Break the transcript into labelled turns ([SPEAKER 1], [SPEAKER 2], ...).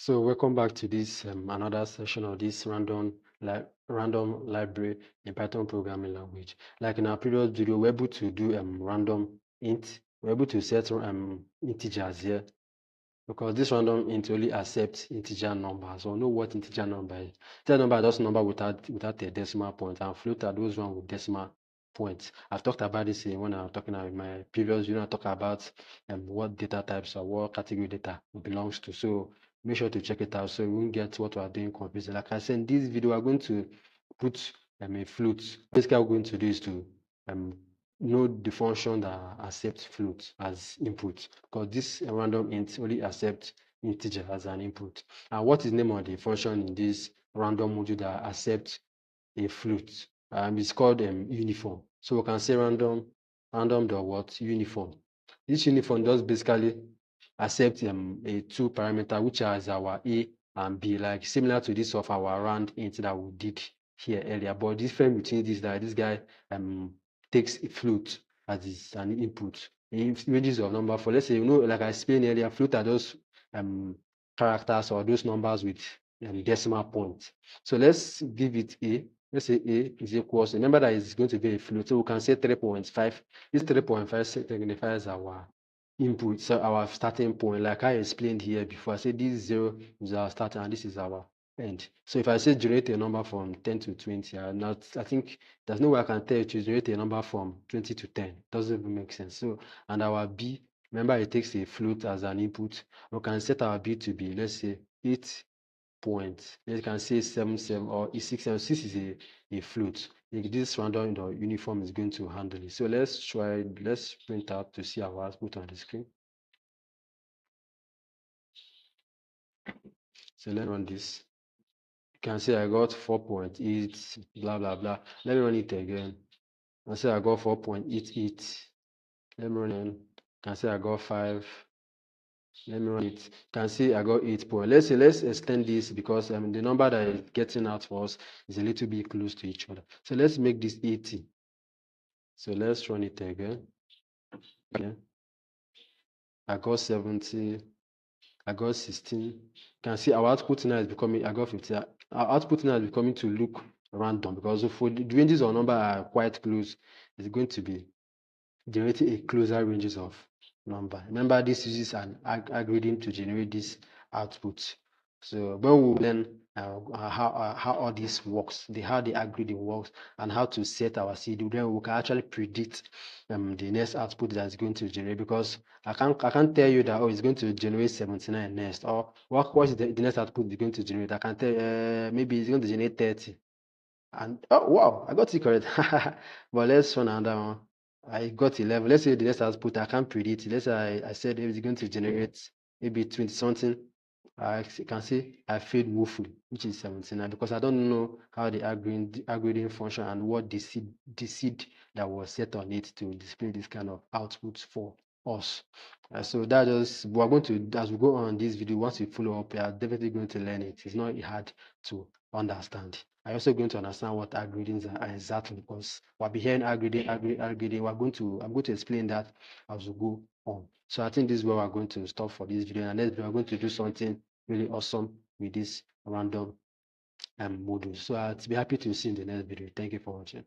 [SPEAKER 1] So welcome back to this another session of this random library in Python programming language. Like in our previous video, we're able to do random int. We're able to set integers here because this random int only accepts integer numbers. So know what integer number is. Integer number is just number without a decimal point, and float are those one with decimal points. I've talked about this when I was talking about my previous video. I talk about what data types or what category data belongs to. So make sure to check it out so you won't get what we are doing confused. Like I said, in this video, we're going to put a float. Basically, what we're going to do is to know the function that accepts float as input, because this random int only accepts integer as an input. And what is the name of the function in this random module that accepts a float? It's called uniform. So we can say random dot what uniform. This uniform just basically accept a two parameter, which is our a and b, like similar to this of our rand int that we did here earlier. But the difference between this that this guy takes a float as an input in ranges of number. For let's say, like I explained earlier, float are those characters or those numbers with decimal points. So let's give it a. Let's say a is equals. Remember that it's going to be a float, so we can say 3.5. This 3.5 signifies our input, so our starting point. Like I explained here before, I said this 0 is our starting and this is our end. So if I say generate a number from 10 to 20, I think there's no way I can tell you to generate a number from 20 to 10. Doesn't even make sense. So, and our b, remember it takes a float as an input. We can set our b to be, let's say 8 point. You can say 77 or 676 is a float. This random uniform is going to handle it. So let's print out to see our output on the screen. So let's run this. You can see I got 4.8, blah blah blah. Let me run it again. I say I got 4.88. Let me run it. You can see I got 5. Let me run it. You can see I got 8 point. Let's extend this because the number that is getting out for us is a little bit close to each other. So let's make this 80. So let's run it again. Okay. I got 70. I got 16. You can see our output now is becoming, I got 50. Our output now is becoming to look random because if the ranges of number are quite close, it's going to be generating a closer ranges of number. Remember, this uses an algorithm to generate this output. So when we learn how all this works, how the algorithm works, and how to set our CD, then we can actually predict the next output that's going to generate. Because I can't tell you that it's going to generate 79 next, or what is the next output is going to generate. I can tell maybe it's going to generate 30. And oh wow, I got it correct. But let's run another one. I got 11. Let's say the next output I can't predict. Let's say I said it's going to generate maybe 20 something. I can see I failed woefully, which is 79, because I don't know how the algorithm function and what the seed that was set on it to display this kind of output for us. So that is, we're going to, as we go on this video, once we follow up, we are definitely going to learn it. It's not hard to understand. I'm also going to understand what algorithms are exactly, because we'll be hearing algorithm. I'm going to explain that as we go on. So I think this is where we're going to stop for this video. And next video, we're going to do something really awesome with this random module. So I'll be happy to see you in the next video. Thank you for watching.